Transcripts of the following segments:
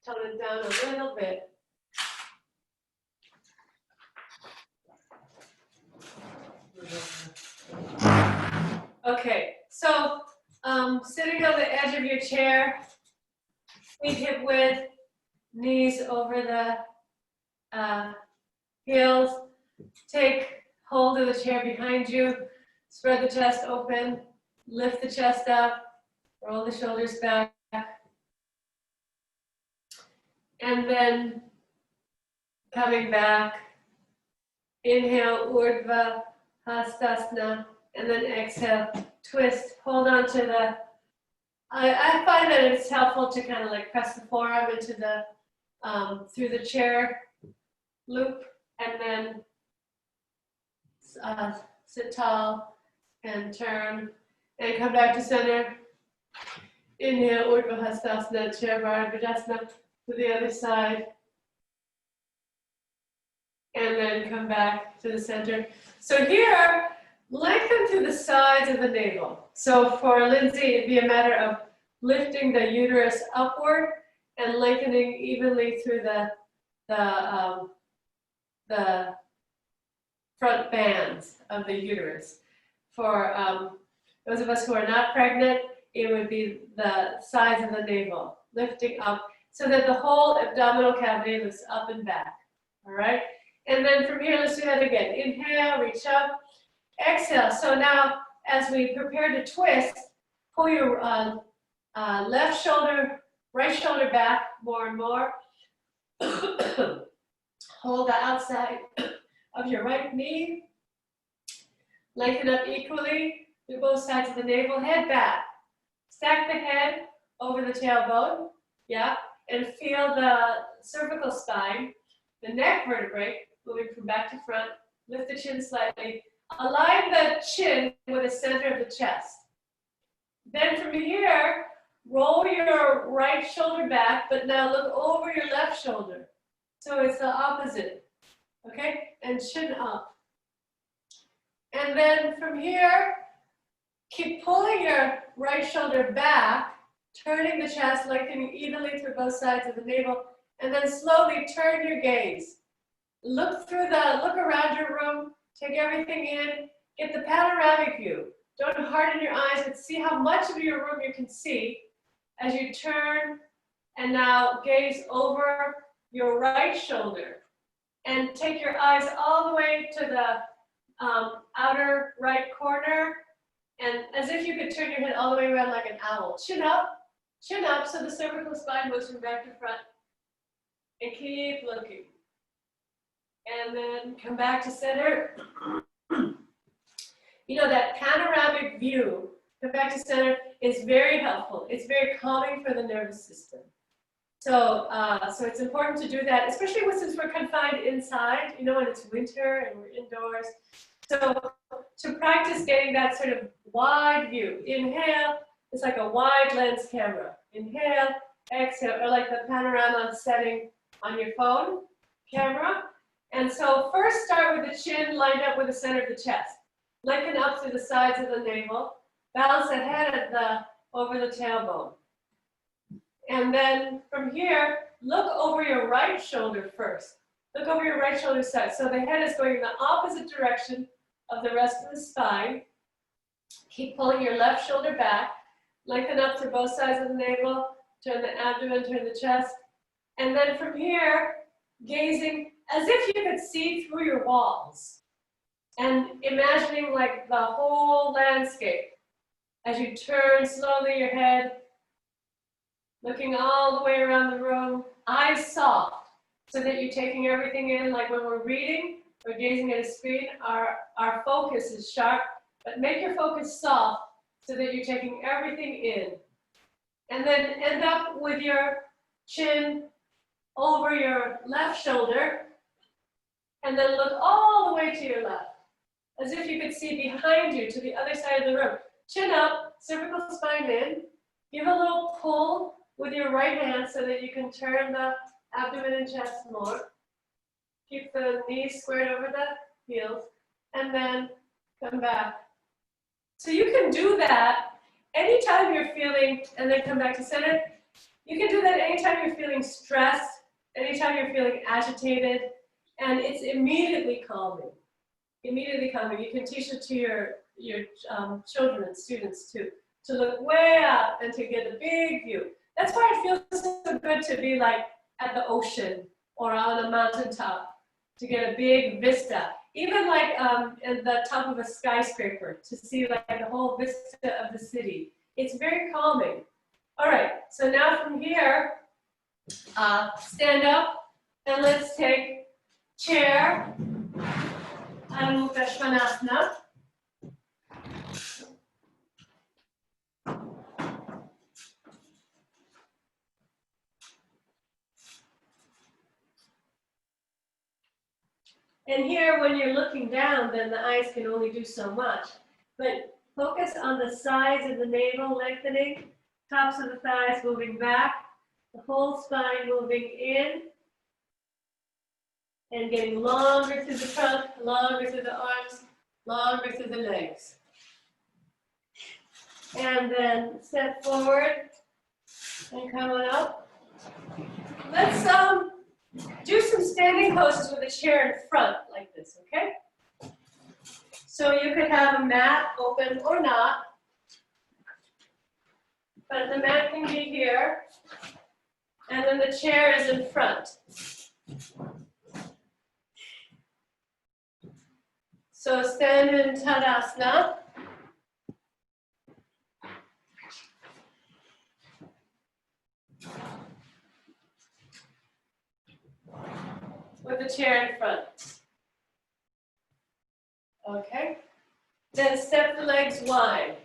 tone it down a little bit. Okay, so sitting on the edge of your chair, feet hip width, knees over the heels. Take hold of the chair behind you, spread the chest open, lift the chest up, roll the shoulders back, and then coming back, inhale, Urdhva Hastasana, and then exhale, twist, hold on to the, I find that it's helpful to kind of like press the forearm into the, through the chair loop, and then sit tall and turn and come back to center. Inhale, Urdhva Hastasana, Chair Bharadvajasana to the other side. And then come back to the center. So here, lengthen through the sides of the navel. So for Lindsay, it'd be a matter of lifting the uterus upward and lengthening evenly through the front bands of the uterus. For those of us who are not pregnant, it would be the sides of the navel, lifting up so that the whole abdominal cavity lifts up and back, all right? And then from here, let's do that again. Inhale, reach up, exhale. So now, as we prepare to twist, pull your left shoulder, right shoulder back more and more. Hold the outside of your right knee. Lengthen up equally through both sides of the navel. Head back. Stack the head over the tailbone. Yeah. And feel the cervical spine, the neck vertebrae moving from back to front. Lift the chin slightly. Align the chin with the center of the chest. Then from here, roll your right shoulder back, but now look over your left shoulder. So it's the opposite. Okay? And chin up. And then from here, keep pulling your right shoulder back, turning the chest, lengthening evenly through both sides of the navel, and then slowly turn your gaze. Look around your room, take everything in, get the panoramic view. Don't harden your eyes, but see how much of your room you can see as you turn, and now gaze over your right shoulder. And take your eyes all the way to the outer right corner, and as if you could turn your head all the way around like an owl. Chin up, so the cervical spine moves from back to front. And keep looking. And then come back to center. You know, that panoramic view, come back to center, is very helpful. It's very calming for the nervous system. So, so it's important to do that, especially since we're confined inside, you know, and it's winter and we're indoors. So to practice getting that sort of wide view, inhale, it's like a wide lens camera. Inhale, exhale, or like the panorama setting on your phone camera. And so first start with the chin lined up with the center of the chest. Lengthen up through the sides of the navel. Balance the head over the tailbone. And then from here, look over your right shoulder first. Look over your right shoulder side. So the head is going in the opposite direction of the rest of the spine. Keep pulling your left shoulder back. Lengthen up through both sides of the navel. Turn the abdomen, turn the chest. And then from here, gazing as if you could see through your walls. And imagining like the whole landscape. As you turn slowly your head, looking all the way around the room, eyes soft, so that you're taking everything in. Like when we're reading or gazing at a screen, our focus is sharp, but make your focus soft so that you're taking everything in. And then end up with your chin over your left shoulder, and then look all the way to your left, as if you could see behind you to the other side of the room. Chin up, cervical spine in, give a little pull with your right hand so that you can turn the abdomen and chest more. Keep the knees squared over the heels, and then come back. So you can do that anytime you're feeling, and then come back to center. You can do that anytime you're feeling stressed, anytime you're feeling agitated, and it's immediately calming. Immediately calming. You can teach it to your children and students too, to look way up and to get a big view. That's why it feels so good to be like at the ocean or on a mountaintop, to get a big vista. Even like at the top of a skyscraper, to see like the whole vista of the city. It's very calming. All right, so now from here, stand up and let's take chair, Adho Mukha Svanasana. And here, when you're looking down, then the eyes can only do so much. But focus on the sides of the navel lengthening, tops of the thighs moving back, the whole spine moving in, and getting longer through the trunk, longer through the arms, longer through the legs. And then step forward and come on up. Let's do some standing poses with a chair in front like this, okay? So you could have a mat open or not, but the mat can be here, and then the chair is in front. So stand in Tadasana. With the chair in front. Okay. Then step the legs wide.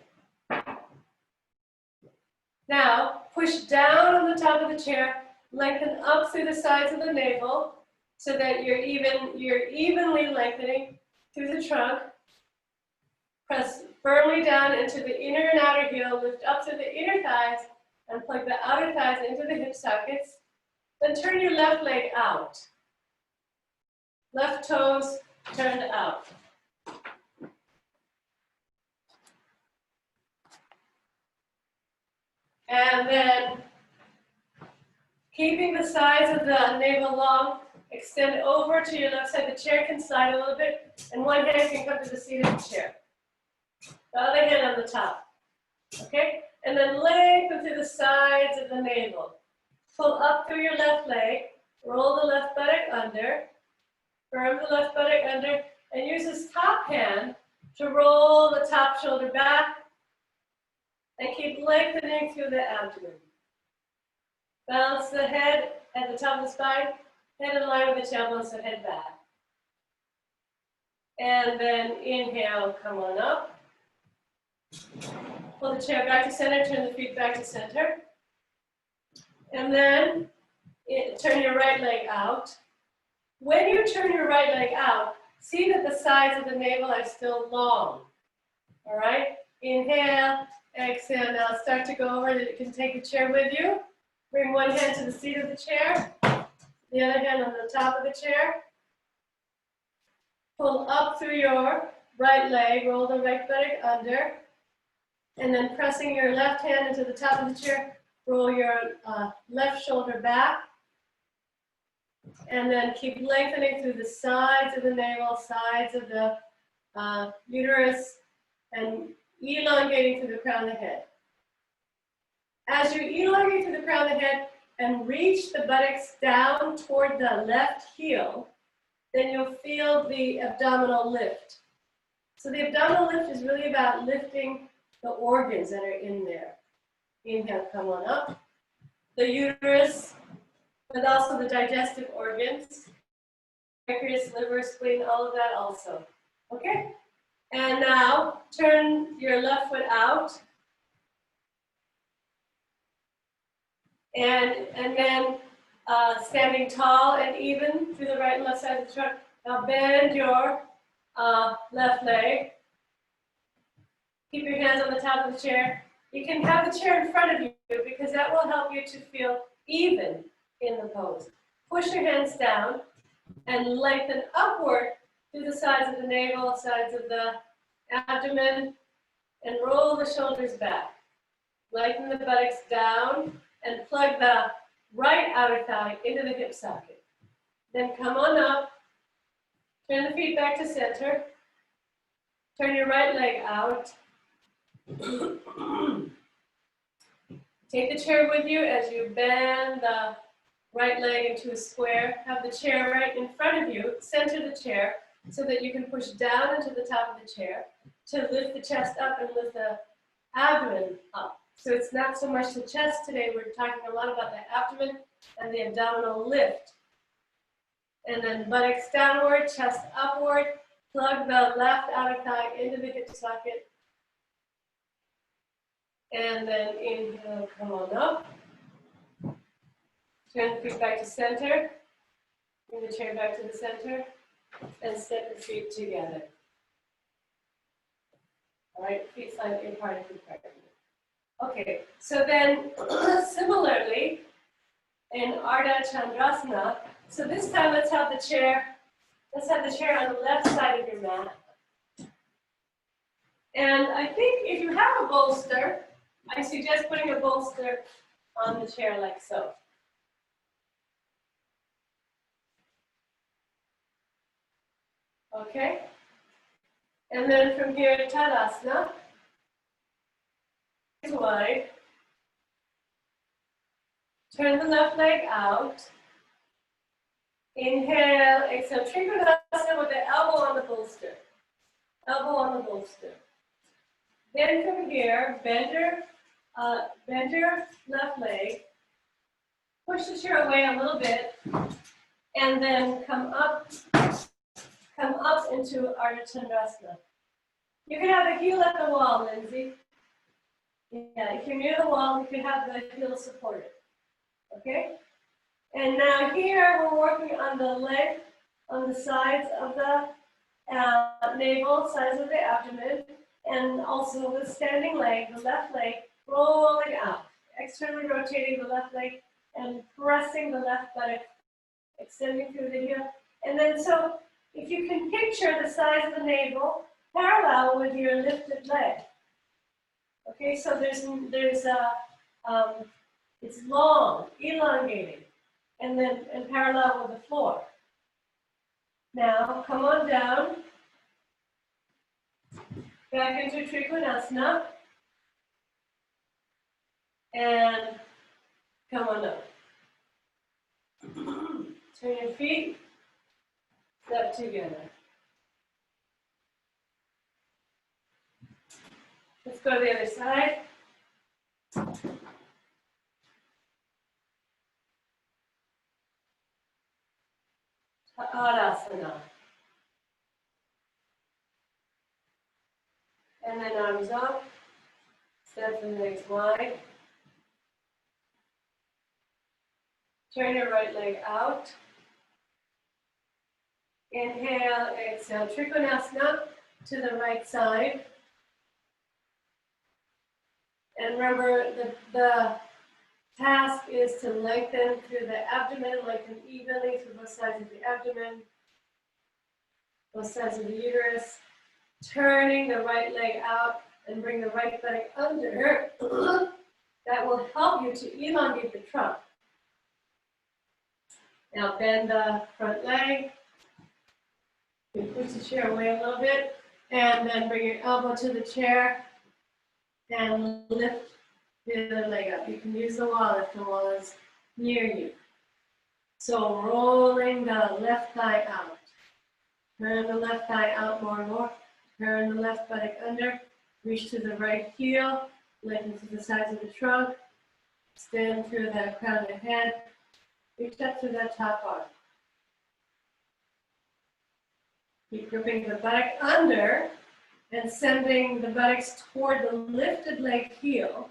Now push down on the top of the chair, lengthen up through the sides of the navel so that you're evenly lengthening through the trunk. Press firmly down into the inner and outer heel, lift up through the inner thighs and plug the outer thighs into the hip sockets. Then turn your left leg out. Left toes turned out. And then, keeping the sides of the navel long, extend over to your left side. The chair can slide a little bit, and one hand can come to the seat of the chair. The other hand on the top. Okay? And then lengthen through the sides of the navel. Pull up through your left leg, roll the left buttock under, firm the left buttock under, and use this top hand to roll the top shoulder back and keep lengthening through the abdomen. Balance the head at the top of the spine, head in line with the tailbone, so head back. And then inhale, come on up. Pull the chair back to center, turn the feet back to center. And then turn your right leg out. When you turn your right leg out, see that the sides of the navel are still long. All right? Inhale, exhale. Now start to go over. You can take the chair with you. Bring one hand to the seat of the chair, the other hand on the top of the chair. Pull up through your right leg, roll the right buttock under, and then pressing your left hand into the top of the chair, roll your left shoulder back. And then keep lengthening through the sides of the navel, sides of the uterus, and elongating through the crown of the head. As you elongate through the crown of the head and reach the buttocks down toward the left heel, then you'll feel the abdominal lift. So the abdominal lift is really about lifting the organs that are in there. Inhale, come on up. The uterus, but also the digestive organs, pancreas, liver, spleen, all of that also. Okay? And now turn your left foot out. And then standing tall and even through the right and left side of the trunk. Now bend your left leg. Keep your hands on the top of the chair. You can have the chair in front of you because that will help you to feel even in the pose. Push your hands down and lengthen upward through the sides of the navel, sides of the abdomen, and roll the shoulders back. Lengthen the buttocks down and plug the right outer thigh into the hip socket. Then come on up, turn the feet back to center, turn your right leg out. Take the chair with you as you bend the right leg into a square. Have the chair right in front of you, center the chair so that you can push down into the top of the chair to lift the chest up and lift the abdomen up. So it's not so much the chest today, we're talking a lot about the abdomen and the abdominal lift. And then buttocks downward, chest upward, plug the left outer thigh into the hip socket. And then inhale, come on up. Turn the feet back to center. Bring the chair back to the center. And step the feet together. All right, feet slightly apart. Okay, so then similarly, in Ardha Chandrasana, so this time let's have the chair on the left side of your mat. And I think if you have a bolster, I suggest putting a bolster on the chair like so. Okay? And then from here, Tadasana. Wide. Turn the left leg out. Inhale, exhale, Trikonasana with the elbow on the bolster. Elbow on the bolster. Then from here, bend your left leg. Push the chair away a little bit. And then come up into Ardha Chandrasana. You can have the heel at the wall, Lindsay. Yeah, if you're near the wall, you can have the heel supported. Okay? And now here we're working on the leg, on the sides of the navel, sides of the abdomen, and also the standing leg, the left leg, rolling out, externally rotating the left leg and pressing the left buttock, extending through the heel. And then so if you can picture the size of the navel parallel with your lifted leg. Okay, so it's long, elongating, and parallel with the floor. Now come on down, back into Trikonasana, and come on up. Turn your feet, step together. Let's go to the other side. Tadasana. And then arms up. Step the legs wide. Turn your right leg out. Inhale, exhale, Trikonasana to the right side. And remember, the task is to lengthen through the abdomen, lengthen evenly through both sides of the abdomen, both sides of the uterus, turning the right leg out and bring the right buttock under. That will help you to elongate the trunk. Now bend the front leg. You push the chair away a little bit, and then bring your elbow to the chair and lift the other leg up. You can use the wall if the wall is near you. So rolling the left thigh out. Turn the left thigh out more and more. Turn the left buttock under. Reach to the right heel. Lengthen to the sides of the trunk. Extend through the crown of the head. Reach up to that top arm. Keep gripping the buttock under and sending the buttocks toward the lifted leg heel.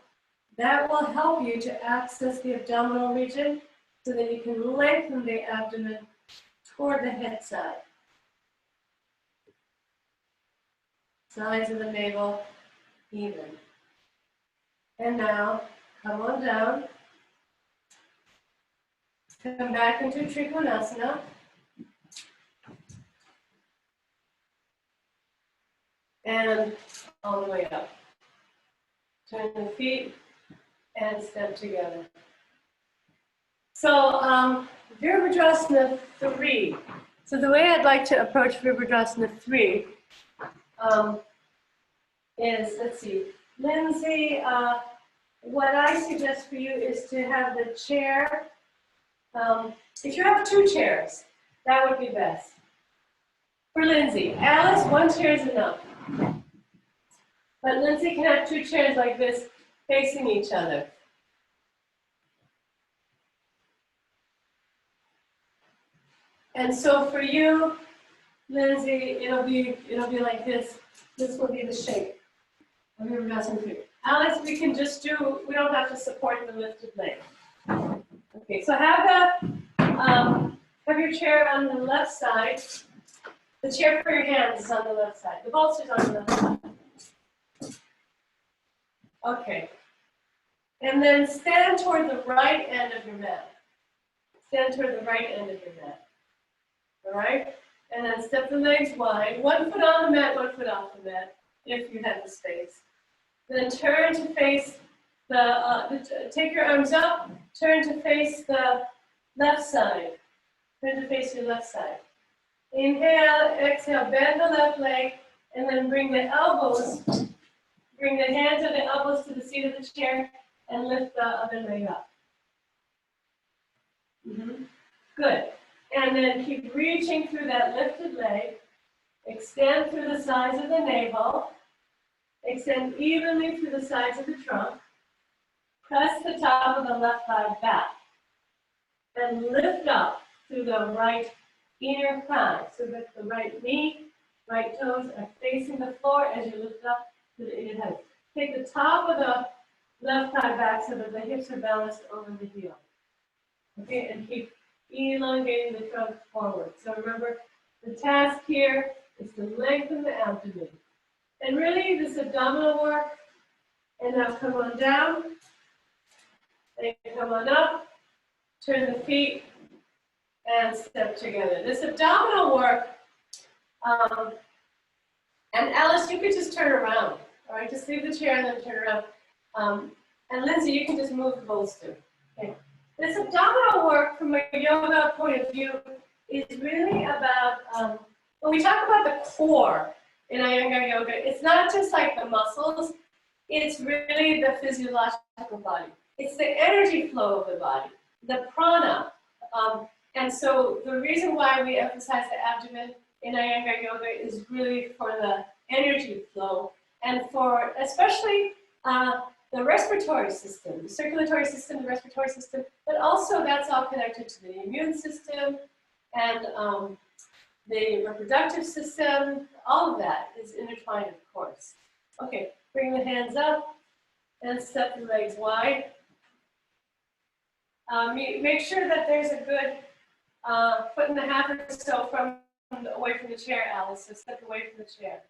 That will help you to access the abdominal region so that you can lengthen the abdomen toward the head side. Sides of the navel even. And now, come on down. Come back into Trikonasana. And all the way up. Turn the feet and step together. So Virabhadrasana 3. So the way I'd like to approach Virabhadrasana 3 is, let's see, Lindsay, what I suggest for you is to have the chair, if you have 2 chairs, that would be best. For Lindsay, Alice, 1 chair is enough. But Lindsay can have 2 chairs like this facing each other. And so for you, Lindsay, it'll be like this. This will be the shape of your Virabhadrasana 3. Alice, we can just do, we don't have to support the lifted leg. Okay, so have your chair on the left side. The chair for your hands is on the left side. The bolster's on the left side. Okay. And then stand toward the right end of your mat. Stand toward the right end of your mat. All right? And then step the legs wide. 1 foot on the mat, 1 foot off the mat, if you have the space. Then turn to face take your arms up, turn to face the left side. Turn to face your left side. Inhale, exhale, bend the left leg, and then bring the hands of the elbows to the seat of the chair, and lift the other leg up. Good. And then keep reaching through that lifted leg. Extend through the sides of the navel. Extend evenly through the sides of the trunk. Press the top of the left thigh back. And lift up through the right inner thigh so that the right knee, right toes are facing the floor as you lift up to the inner thigh. Take the top of the left thigh back so that the hips are balanced over the heel. Okay, and keep elongating the trunk forward. So remember, the task here is to lengthen the abdomen. And really, this abdominal work, and now come on down, and come on up, turn the feet, and step together. This abdominal work, and Alice, you could just turn around, all right? Just leave the chair and then turn around. And Lindsay, you can just move the bolster. Okay. This abdominal work, from a yoga point of view, is really about, when we talk about the core in Iyengar yoga, it's not just like the muscles, it's really the physiological body. It's the energy flow of the body, the prana. And so the reason why we emphasize the abdomen in Iyengar yoga is really for the energy flow and for especially the respiratory system, the circulatory system, the respiratory system, but also that's all connected to the immune system and the reproductive system. All of that is intertwined, of course. Okay, bring the hands up and step the legs wide. Make sure that there's a good 1.5 feet or so away from the chair, Alice. So step away from the chair.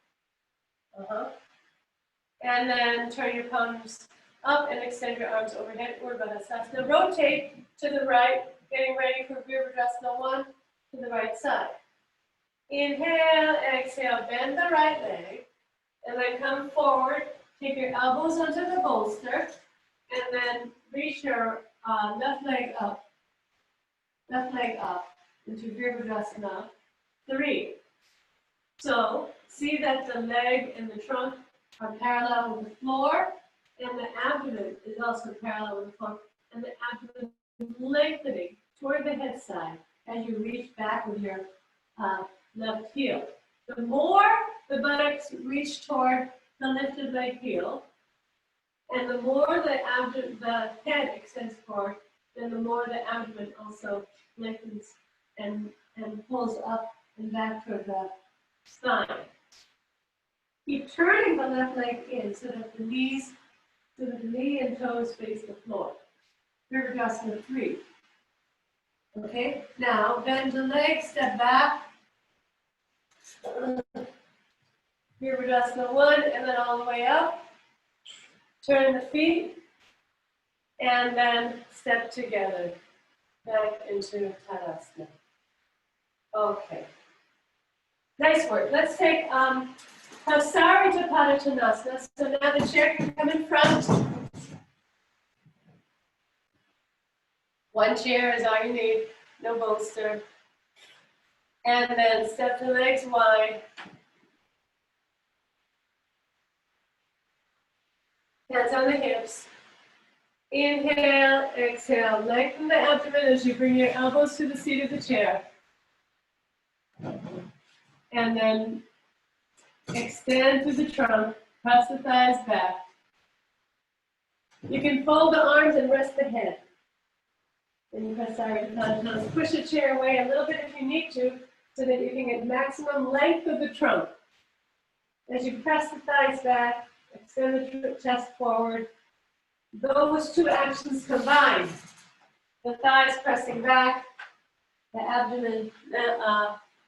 And then turn your palms up and extend your arms overhead, Urdhva Hastasana. Rotate to the right, getting ready for Virabhadrasana 1 to the right side. Inhale, exhale, bend the right leg, and then come forward. Take your elbows onto the bolster, and then reach your left leg up into Virabhadrasana 3. So see that the leg and the trunk are parallel with the floor, and the abdomen is also parallel with the floor, and the abdomen is lengthening toward the head side as you reach back with your left heel. The more the buttocks reach toward the lifted leg heel, and the more the head extends forward, then the more the abdomen also lengthens and pulls up and back toward the spine. Keep turning the left leg in so that the knee and toes face the floor. Virabhadrasana 3. Okay, now bend the leg, step back. Virabhadrasana 1, and then all the way up. Turn the feet, and then step together back into Tadasana. Okay. Nice work. Let's take Hasarita Padottanasana. So now the chair can come in front. One chair is all you need, no bolster. And then step the legs wide. Hands on the hips. Inhale, exhale, lengthen the abdomen as you bring your elbows to the seat of the chair. And then extend through the trunk, press the thighs back. You can fold the arms and rest the head. Then you press down, push the chair away a little bit if you need to, so that you can get maximum length of the trunk. As you press the thighs back, extend the chest forward. Those two actions combined, the thighs pressing back, the abdomen,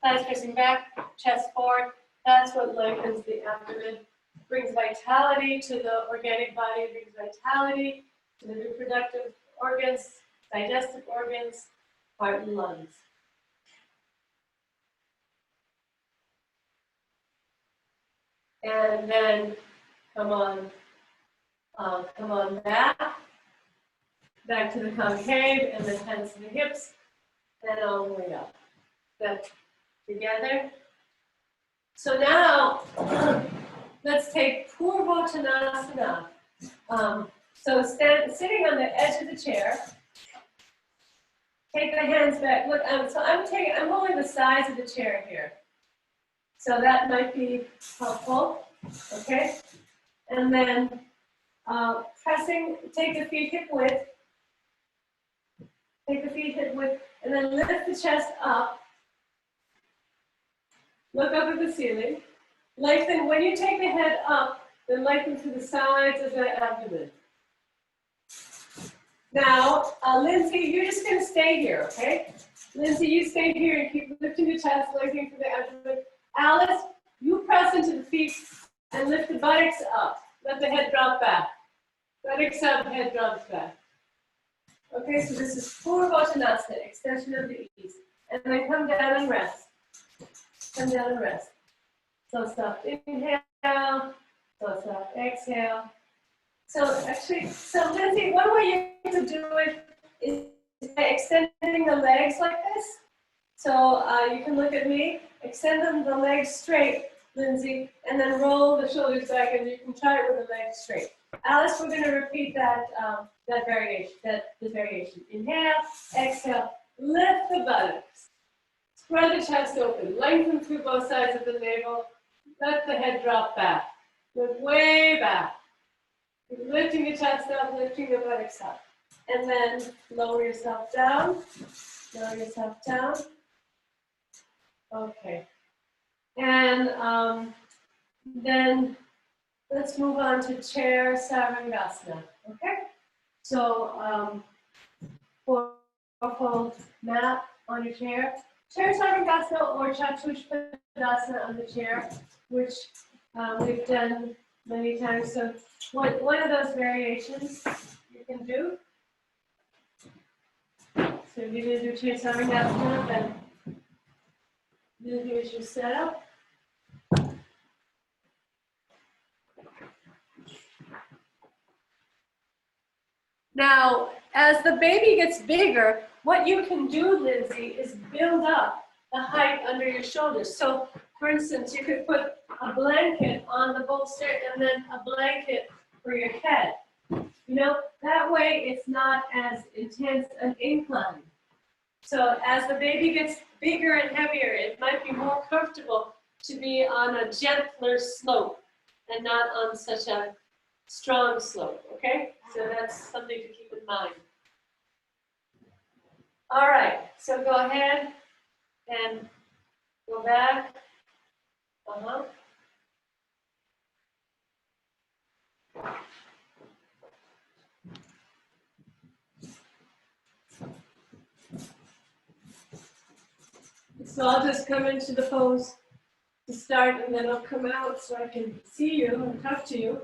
thighs pressing back, chest forward, that's what lengthens the abdomen, brings vitality to the organic body, brings vitality to the reproductive organs, digestive organs, heart and lungs. And then come on back to the concave, and then hands to the hips, and all the way up. That's together. So now, let's take Purvottanasana. So sitting on the edge of the chair, take the hands back. Look, so I'm holding the sides of the chair here. So that might be helpful, okay? And then take the feet hip width, and then lift the chest up. Look up at the ceiling. Lengthen, when you take the head up, then lengthen to the sides of the abdomen. Now, Lindsay, you're just going to stay here, okay? Lindsay, you stay here and keep lifting the chest, lengthening to the abdomen. Alice, you press into the feet and lift the buttocks up. Let the head drop back. Buttocks up, head drops back. Okay, so this is Purvottanasana, extension of the knees. And then come down and rest. Come down and rest. So soft inhale, so soft exhale. So Lindsay, one way you can do it is by extending the legs like this. So you can look at me, extend the legs straight, Lindsay, and then roll the shoulders back, and you can try it with the legs straight. Alice, we're going to repeat that variation. Inhale, exhale, lift the buttocks, spread the chest open, lengthen through both sides of the navel, let the head drop back, look way back, lifting the chest up, lifting the buttocks up, and then lower yourself down, Okay, and then let's move on to chair Sarangasana, okay? So, fold mat on your chair. Chair Sarangasana or Chatushpadasana on the chair, which we've done many times. So one of those variations you can do. So if you're going to do Chair Sarangasana, then here's your setup. Now, as the baby gets bigger, what you can do, Lindsay, is build up the height under your shoulders. So, for instance, you could put a blanket on the bolster and then a blanket for your head. You know, that way it's not as intense an incline. So as the baby gets bigger and heavier, it might be more comfortable to be on a gentler slope and not on such a strong slope, okay? So that's something to keep in mind. All right, so go ahead and go back. So I'll just come into the pose to start, and then I'll come out so I can see you and talk to you.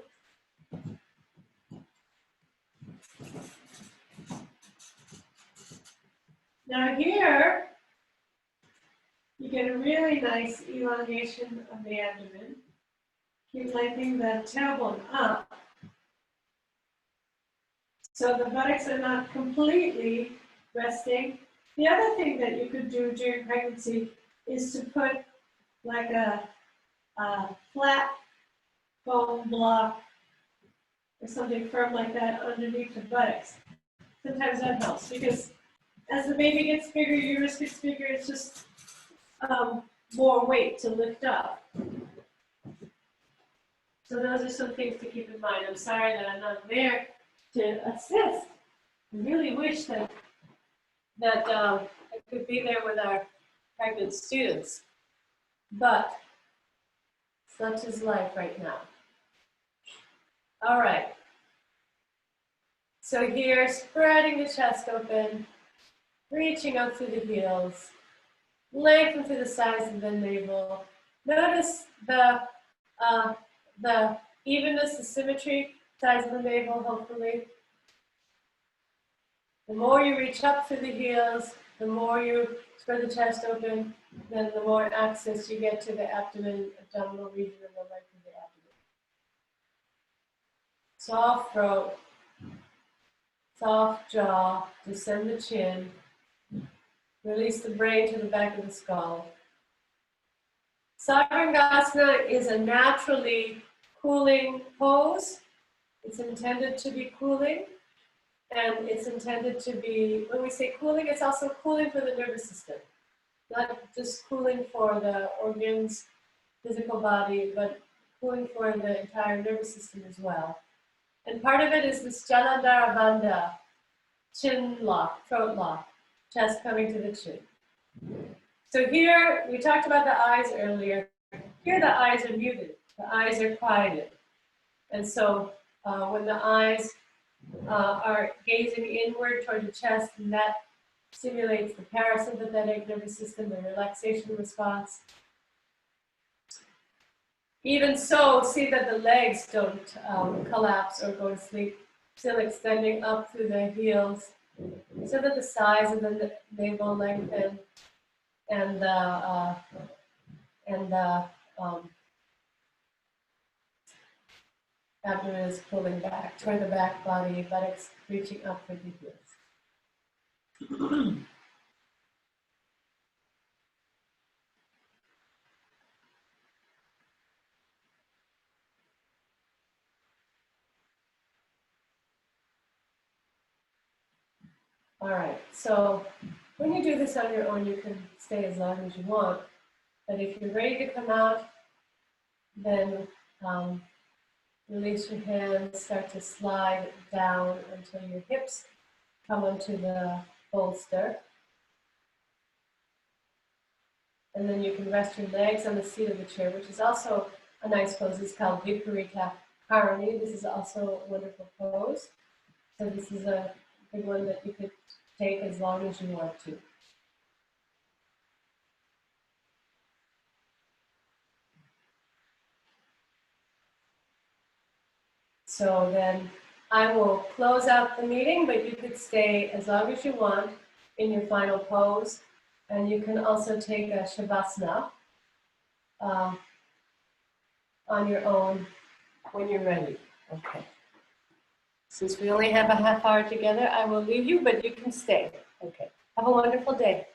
Now here, you get a really nice elongation of the abdomen. Keep lengthening the tailbone up. So the buttocks are not completely resting. The other thing that you could do during pregnancy is to put like a flat foam block or something firm like that underneath the buttocks. Sometimes that helps because as the baby gets bigger, uterus gets bigger, it's just more weight to lift up. So those are some things to keep in mind. I'm sorry that I'm not there to assist. I really wish that I could be there with our pregnant students, but such is life right now. All right. So here, spreading the chest open, reaching up through the heels, lengthen through the sides of the navel. Notice the evenness, the symmetry, sides of the navel, hopefully. The more you reach up through the heels, the more you spread the chest open, then the more access you get to the abdomen, abdominal region, and the length of the abdomen. Soft throat, soft jaw, descend the chin, release the brain to the back of the skull. Sarvangasana is a naturally cooling pose. It's intended to be cooling, and it's intended to be, when we say cooling, it's also cooling for the nervous system. Not just cooling for the organs, physical body, but cooling for the entire nervous system as well. And part of it is this Jalandhara Bandha, chin lock, throat lock, chest coming to the chin. So here, we talked about the eyes earlier. Here the eyes are muted, the eyes are quieted. And so when the eyes are gazing inward toward the chest, and that stimulates the parasympathetic nervous system, the relaxation response. Even so, see that the legs don't collapse or go to sleep, still extending up through the heels, so that the sides of the navel lengthen and the abdomen is pulling back toward the back body, buttocks reaching up for the heels. All right, so when you do this on your own, you can stay as long as you want. But if you're ready to come out, then release your hands, start to slide down until your hips come onto the bolster. And then you can rest your legs on the seat of the chair, which is also a nice pose. It's called Viparita Karani. This is also a wonderful pose. So this is a good one that you could take as long as you want to. So then I will close out the meeting, but you could stay as long as you want in your final pose. And you can also take a Shavasana on your own when you're ready. Okay. Since we only have a half hour together, I will leave you, but you can stay. Okay. Have a wonderful day.